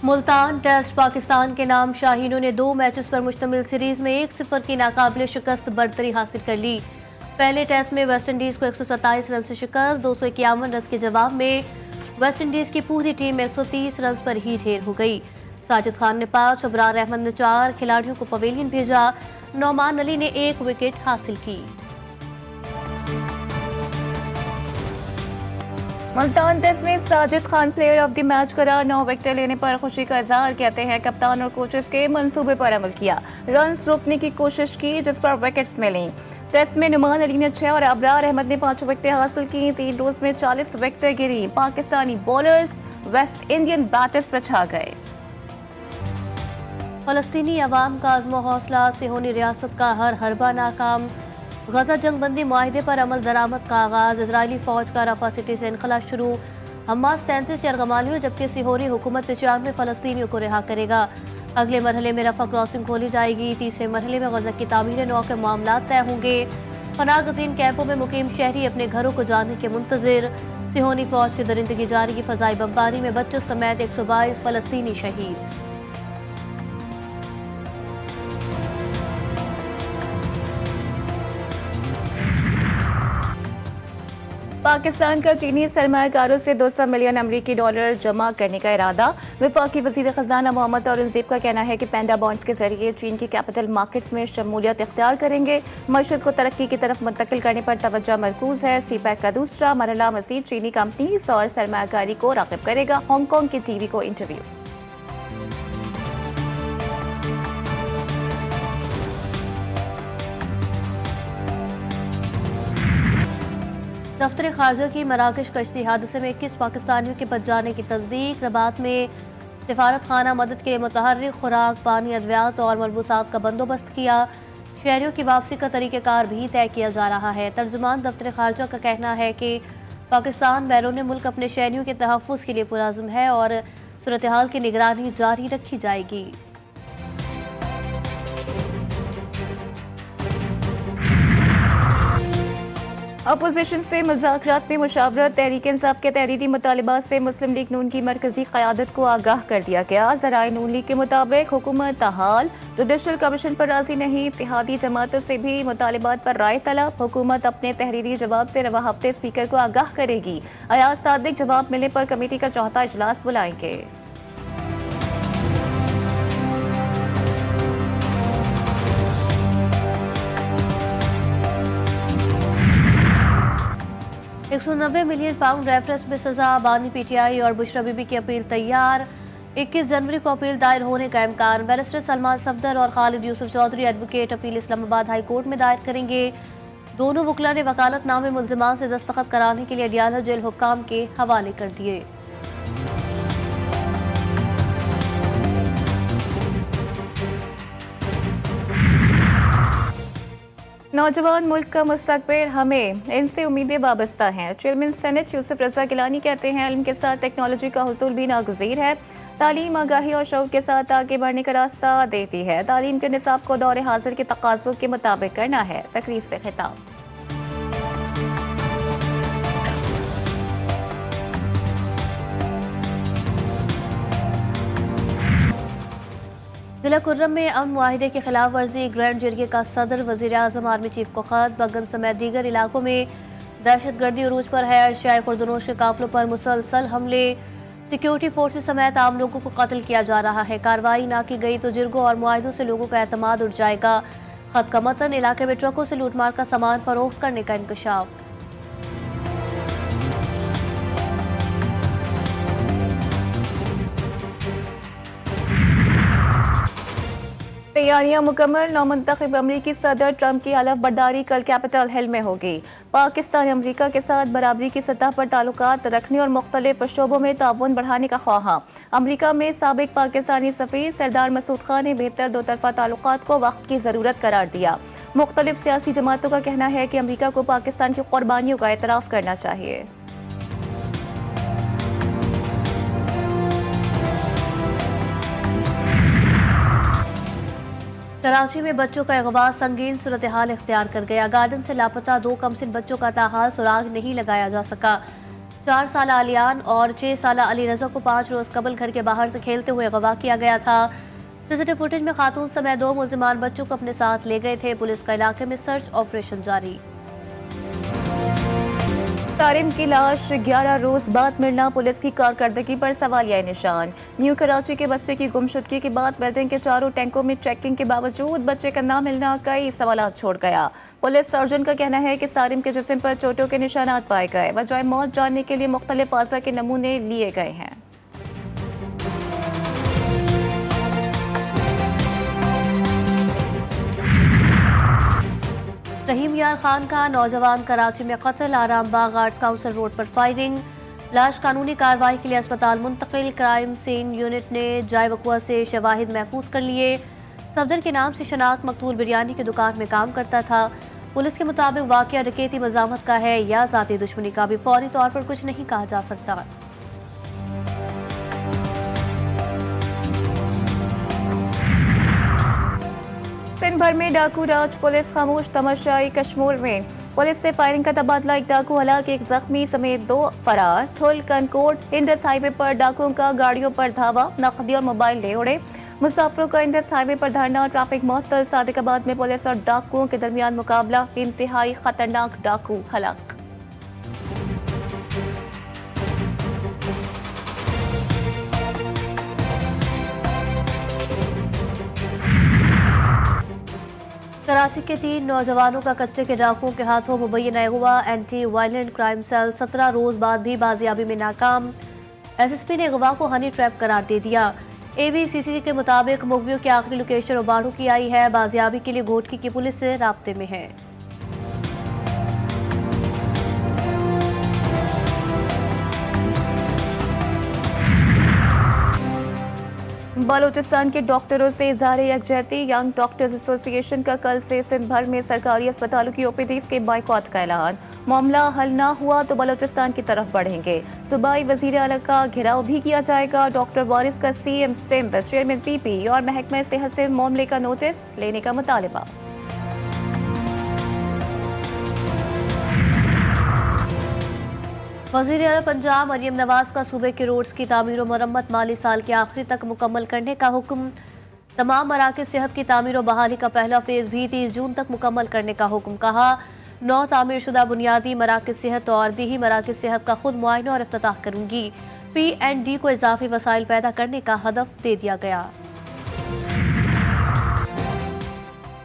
Multan test Pakistan के नाम शाहीनों ने 2 मैचेस पर मुश्तमिल सीरीज में 1-0 की नाकाबिले शिकस्त बरतरी हासिल कर ली। पहले टेस्ट में वेस्टइंडीज को 127 रन से शिकस्त, 251 रन के जवाब में वेस्टइंडीज की पूरी टीम 130 रन पर ही ढेर हो गई। साजिद खान ने 5, अबरार अहमद ने 4 खिलाड़ियों को पवेलियन भेजा। नौमान अली ने 1 विकेट हासिल की। मुल्तान टेस्ट में Sajid Khan player of the match करार, 9 विकेट लेने पर खुशी का इजहार। कहते हैं कप्तान और कोचेस के मंसूबे पर अमल किया, रन्स रोकने की कोशिश की जिस पर विकेट्स मिली। टेस्ट में नुमान अली ने 6 और अबरार अहमद ने 5 विकेटें हासिल की। 3 रोज में 40 विकेटें गिरी। Pakistani bowlers West Indian batters पर छा गए। फलस्तीनी अवाम का अज़्म हौसला, सिहोनी रियासत का हर हरबा नाकाम। गजा जंगबंदी मुआहिदे पर अमल दरामद का आगाज। इजरायली फौज का रफा सिटी से इनखला शुरू। हमास 33 यरगमालियों जबकि सिहोनी हुकूमत 95 फलस्तीनियों को रिहा करेगा। अगले मरहले में रफा क्रॉसिंग खोली जाएगी। तीसरे मरहले में गजा की तामीर नौ के मामला तय होंगे। पनाह गज़ीन कैंपों में मुकीम शहरी अपने घरों को जाने के मुंतजिर। सिहोनी फौज की दरिंदगी जारी की फजाई बमबारी में बच्चों समेत 122 फलस्तीनी शहीद। पाकिस्तान का चीनी सरमायाकारों से 200 मिलियन अमरीकी डॉलर जमा करने का इरादा। वफाकी वज़ीर ख़ज़ाना मोहम्मद औरंगज़ेब का कहना है कि पैंडा बॉन्ड्स के जरिए चीन की कैपिटल मार्केट्स में शमूलियत इख्तियार करेंगे। मशरक़ को तरक्की की तरफ मुंतकिल करने पर तवज्जो मरकूज़ है। सीपैक का दूसरा मरहला मज़ीद चीनी कंपनीज और सरमायाकारी को राग़िब करेगा। हांगकॉन्ग की टीवी को इंटरव्यू। दफ्तर खारजा की मराकश कश्ती हादसे में 21 पाकिस्तानियों के बच जाने की तस्दीक। रबात में सिफारत खाना मदद के मुतहर्रिक खुराक, पानी, अद्वियात और मलबूसात का बंदोबस्त किया। शहरियों की वापसी का तरीक़ाकार भी तय किया जा रहा है। तर्जुमान दफ्तर खारजा का कहना है कि पाकिस्तान बैरून मुल्क अपने शहरियों के तहफ़्फ़ुज़ के लिए पुरअज़्म है और सूरत हाल की निगरानी जारी रखी जाएगी। अपोजिशन से मुज़ाकरात में मुशावरत। तहरीक इंसाफ के तहरीरी मुतालिबात से मुस्लिम लीग नून की मरकजी क़यादत को आगाह कर दिया गया। ज़राए नून लीग के मुताबिक हुकूमत ताहाल जुडिशल कमीशन पर राजी नहीं। इत्तेहादी जमातों से भी मुतालिबात पर राय तलब। हुकूमत अपने तहरीरी जवाब से रवा हफ्ते स्पीकर को आगाह करेगी। अयाज सादिक जवाब मिलने पर कमेटी का चौथा इजलास बुलाएंगे। £190 मिलियन रेफरेंस में सजा। बानी PTI और बुशरा बीबी की अपील तैयार। 21 जनवरी को अपील दायर होने का इम्कान। बैरिस्टर सलमान सफदर और Khalid Yusuf Chaudhry advocate appeal Islamabad high court में दायर करेंगे। दोनों वकला ने वकालतनामे मुल्जिमान से दस्तखत कराने के लिए अडियाला जेल हुक्काम के हवाले कर दिए। नौजवान मुल्क का मुस्तकबिल, हमें इनसे उम्मीदें वाबस्ता हैं। चेयरमैन सेनेट यूसुफ रजा गिलानी कहते हैं इल्म के साथ टेक्नोलॉजी का हुसूल भी नागुज़ीर है। तालीम आगाही और शौक़ के साथ आगे बढ़ने का रास्ता देती है। तालीम के निसाब को दौर हाजिर के तकाज़ों के मुताबिक करना है। तकरीब से खिताब। जिला कुर्रम में अमन मुआहिदे की खिलाफ वर्जी। ग्रैंड जरिए का सदर, वज़ीर आज़म, आर्मी चीफ को खत। बगन समेत दीगर इलाकों में दहशतगर्दी उरूज पर है। शाय खुर्दनोश के काफिलों पर मुसलसल हमले। सिक्योरिटी फोर्सेस समेत आम लोगों को कत्ल किया जा रहा है। कार्रवाई ना की गई तो जिरगों और मुआहिदों से लोगों का एतमाद उठ जाएगा। खत का मतन, इलाके में ट्रकों से लूटमार का सामान फरोख्त करने का इंकशाफ। तैयारियां मुकम्मल। नौमुंतखब अमरीकी सदर ट्रंप की हलफ बर्दारी कल कैपिटल हिल में होगी। पाकिस्तान अमरीका के साथ बराबरी की सतह पर ताल्लुकात रखने और मुख्तलिफ शोबों में ताउन बढ़ाने का ख्वाहा। अमरीका में साबिक पाकिस्तानी सफीर सरदार मसूद खान ने बेहतर दो तरफा ताल्लुकात को वक्त की ज़रूरत करार दिया। मुख्तलिफ सियासी जमातों का कहना है कि अमरीका को पाकिस्तान की कुर्बानियों का एतराफ़ करना चाहिए। कराची में बच्चों का अगवा संगीन सूरत हाल इख्तियार कर गया। गार्डन से लापता 2 कमसिन बच्चों का ताहाल सुराग नहीं लगाया जा सका। 4 साल आलियान और 6 साल अली रजा को 5 रोज कबल घर के बाहर से खेलते हुए अगवा किया गया था। सीसीटीवी फुटेज में खातून समेत 2 मुलजिमान बच्चों को अपने साथ ले गए थे। पुलिस का इलाके में सर्च ऑपरेशन जारी। तारिम की लाश 11 रोज बाद मिलना पुलिस की कारकर्दगी पर सवालिया निशान। न्यू कराची के बच्चे की गुमशुदगी के बाद बिल्डिंग के चारों टैंकों में चेकिंग के बावजूद बच्चे का ना मिलना कई सवालात छोड़ गया। पुलिस सर्जन का कहना है कि सारिम के जिस्म पर चोटों के निशानात पाए गए। वजह मौत जानने के लिए मुख्तलिफ अज़ा के नमूने लिए गए हैं। रहीम यार खान का नौजवान कराची में कत्ल। आराम बाग आर्ट्स काउंसिल रोड पर फायरिंग। लाश कानूनी कार्रवाई के लिए अस्पताल मुंतकिल। क्राइम सीन यूनिट ने जाय वक़ुआ से शवाहिद महफूज कर लिए। सफदर के नाम से शनाख्त मकतूल बिरयानी की दुकान में काम करता था। पुलिस के मुताबिक वाक़या डकैती मज़ामत का है या ज़ाती दुश्मनी का भी फौरी तौर पर कुछ नहीं कहा जा सकता। सिंध भर में डाकू राज। पुलिस खामोश तमाशाई। कश्मीर में पुलिस से फायरिंग का तबादला। एक डाकू हलाक, एक जख्मी समेत 2 फरार। थुल कनकोट इंडस हाईवे पर डाकुओं का गाड़ियों पर धावा। नकदी और मोबाइल ले उड़े। मुसाफिरों का इंडस हाईवे पर धरना। ट्रैफिक मुअत्तल। सादिकाबाद में पुलिस और डाकुओं के दरमियान मुकाबला। इंतहाई खतरनाक डाकू हलाक। कराची के 3 नौजवानों का कच्चे के डाकुओं के हाथों मुबैना अगवा। एंटी वायलेंट क्राइम सेल 17 रोज बाद भी बाजियाबी में नाकाम। एसएसपी ने अगवा को हनी ट्रैप करार दे दिया। एवीसीसी के मुताबिक मुगवियों की आखिरी लोकेशन उबाड़ू की आई है। बाजियाबी के लिए घोटकी की पुलिस से राब्ते में है। बलूचिस्तान के डॉक्टरों से इज़हार यकजहती। यंग डॉक्टर्स एसोसिएशन का कल से सिंध भर में सरकारी अस्पतालों की ओपीडीज के बाइकॉट का ऐलान। मामला हल ना हुआ तो बलूचिस्तान की तरफ बढ़ेंगे। सूबाई वजीर आला का घेराव भी किया जाएगा। डॉक्टर वारिस का सीएम सिंध, चेयरमैन पीपी और महकमा सेहत से मामले का नोटिस लेने का मुतालबा। वज़ीर आला पंजाब मरियम नवाज का सूबे के रोड्स की तामीर और मरम्मत माली साल के आखिरी तक मुकम्मल करने का हुक्म। तमाम मराकज़ सेहत की तामीर और बहाली का पहला फेज़ भी 30 जून तक मुकम्मल करने का हुक्म। कहा 9 तामीर शुदा बुनियादी मराकज़ सेहत और दीही मराकज़ सेहत का खुद मुआयना और इफ्तिताह करूंगी। PND को इजाफी वसाइल पैदा करने का हदफ दे दिया गया।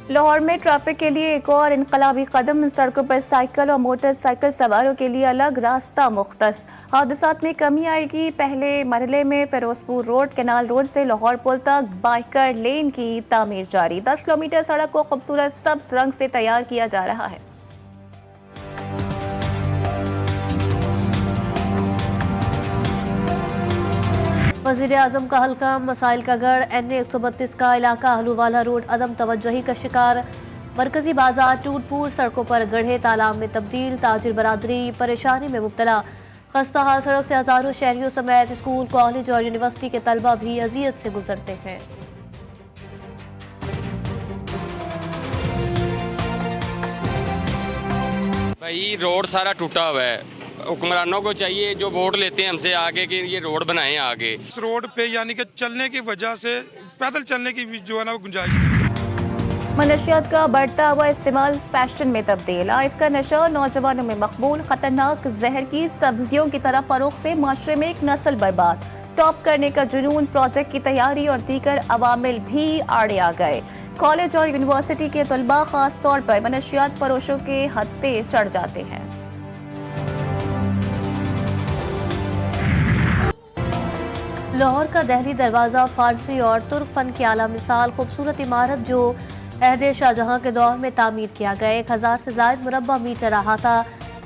लाहौर में ट्रैफिक के लिए एक और इनकलाबी कदम। सड़कों पर साइकिल और मोटरसाइकिल सवारों के लिए अलग रास्ता मुख्तस। हादसात में कमी आएगी। पहले मरहले में फिरोजपुर रोड, कैनाल रोड से लाहौर पुल तक बाइकर लेन की तामीर जारी। 10 किलोमीटर सड़क को खूबसूरत सब्ज रंग से तैयार किया जा रहा है। वज़ीर आज़म का हल्का मसाइल का गढ़। NA 132 का इलाका आहलूवाला रोड अदम तवज्जुही का शिकार। मरकजी बाजार टूट फूट, सड़कों पर गढ़े तालाब में तब्दील। ताजिर बरादरी परेशानी में मुब्तला। खस्ता हाल सड़क से हजारों शहरियों समेत स्कूल, कॉलेज और यूनिवर्सिटी के तलबा भी अजियत से गुजरते हैं। भाई रोड सारा टूटा हुआ है। हुक्मरानों को चाहिए जो वोट लेते हैं हमसे आगे कि ये रोड बनाएं आगे। इस रोड पे यानी कि चलने की वजह से पैदल चलने की भी जो है ना वो गुंजाइश नहीं। मनशियात का बढ़ता हुआ इस्तेमाल फैशन में तब्दील। इसका नशा नौजवानों में मकबूल। खतरनाक जहर की सब्जियों की तरफ फरोख से माशरे में एक नस्ल बर्बाद। टॉप करने का जुनून, प्रोजेक्ट की तैयारी और दीगर अवामिल भी आड़े आ गए। कॉलेज और यूनिवर्सिटी के तलबा खास तौर पर मनशियात फरोशों के हत्थे चढ़ जाते हैं। लाहौर का दहली दरवाज़ा फारसी और तुर्क फन की आला मिसाल। खूबसूरत इमारत जो अहद शाहजहां के दौर में तामीर किया गया। 1000 से ज़ायद मुरब्बा मीटर अहाता।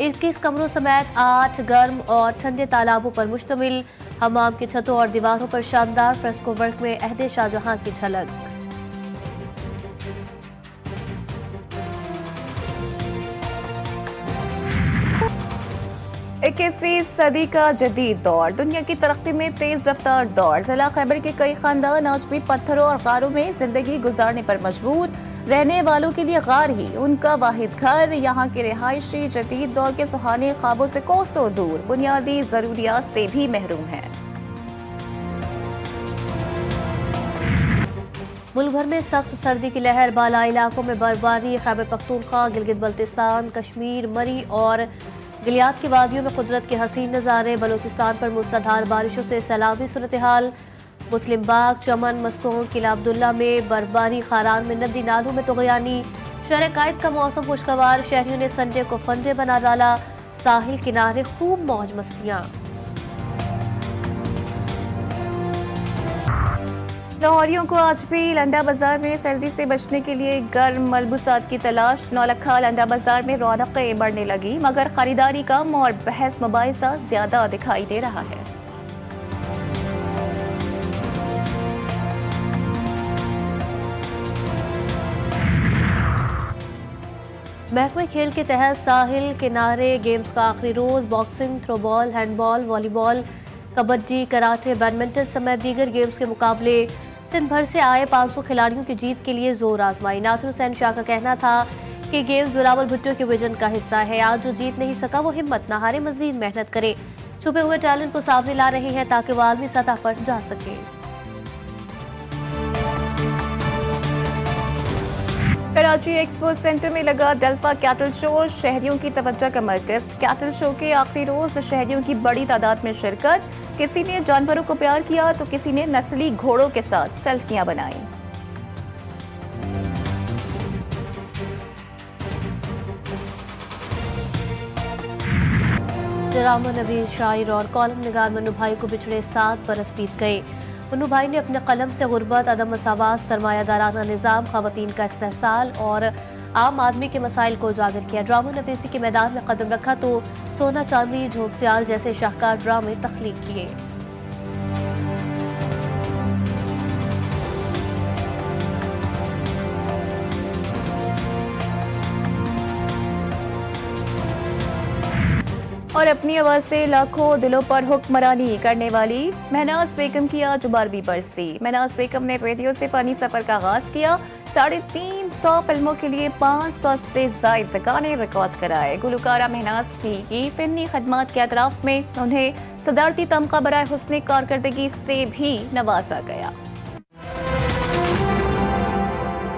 21 कमरों समेत 8 गर्म और ठंडे तालाबों पर मुश्तमिल। हमाम की छतों और दीवारों पर शानदार फ्रेस्को वर्क में अहद शाहजहां की झलक। 21वीं सदी का जदीद दौर। दुनिया की तरक्की में तेज रफ्तार दौर। जिला खैबर के कई खानदान आज भी पत्थरों और गारों में जिंदगी गुजारने पर मजबूर। रहने वालों के लिए गार ही उनका वाहिद घर। यहाँ के रिहायशी जदीद दौर के सुहाने ख्वाबों से कोसों दूर, बुनियादी जरूरियात से भी महरूम हैं। मुल्क भर में सख्त सर्दी की लहर, बाला इलाकों में बर्फबारी। खैबर पख्तूनख्वा, गिलगित बल्तिस्तान, कश्मीर, मरी और गिलियात की वादियों में कुदरत के हसीन नज़ारे। बलूचिस्तान पर मूसलाधार बारिशों से सैलाबी सूरत हाल। मुस्लिम बाग, चमन, मस्तूर, किला अब्दुल्ला में बर्फबारी। खारान में नदी नालों में तुग़यानी। शहर कायद का मौसम खुशगवार, शहरियों ने संडे को फंडे बना डाला। साहिल किनारे खूब मौज मस्तियाँ। लाहौरियों को आज भी लंडा बाजार में सर्दी से बचने के लिए गर्म मलबूसात की तलाश। नौलखा लंडा बाजार में रौनकें बढ़ने लगी, मगर खरीदारी कम और बहस मुबाहिसा ज्यादा दिखाई दे रहा है। महकमे खेल के तहत साहिल किनारे गेम्स का आखिरी रोज। Boxing, throwball, handball, volleyball, kabaddi, karate, badminton समेत दीगर गेम्स के मुकाबले सिंध भर से आए 500 खिलाड़ियों की जीत के लिए जोर आजमाई। नासिर हुसैन शाह का कहना था कि गेम्स बिलावल भुट्टो के विजन का हिस्सा है। आज जो जीत नहीं सका वो हिम्मत न हारे, मजीद मेहनत करे। छुपे हुए टैलेंट को सामने ला रहे हैं ताकि वो आलमी सतह पर जा सके। कराची एक्सपो सेंटर में लगा डेल्फा कैटल शो, शहरियों की तवज्जो का मरकज। कैटल शो के आखिरी रोज शहरियों की बड़ी तादाद में शिरकत। किसी ने जानवरों को प्यार किया तो किसी ने नस्ली घोड़ों के साथ सेल्फियां बनाई। ड्रामा नवीस, शायर और कॉलम निगार मन्नू भाई को बिछड़े 7 बरस बीत गए। मन्नू भाई ने अपने कलम से गुर्बत, अदम मसावात, सरमायादाराना निज़ाम, ख़वातीन का इस्तेहसाल और आम आदमी के मसाइल को उजागर किया। ड्रामा नवीसी के मैदान में कदम रखा तो सोना चांदी, झोंक सियाल जैसे शाहकार ड्रामे तख्लीक किए। और अपनी आवाज से लाखों दिलों पर हुक्मरानी करने वाली महनाज बेगम की आज 12वीं बरसी। महनाज बेगम ने रेडियो से फनी सफर का आगाज किया। 350 फिल्मों के लिए 500 से ज्यादा गाने रिकॉर्ड कराए। गुलकारा महनाज की फिल्मी खदमात के अतराफ में उन्हें सदारती तमगा बराए हुस्न कारकर्दगी से भी नवाजा गया।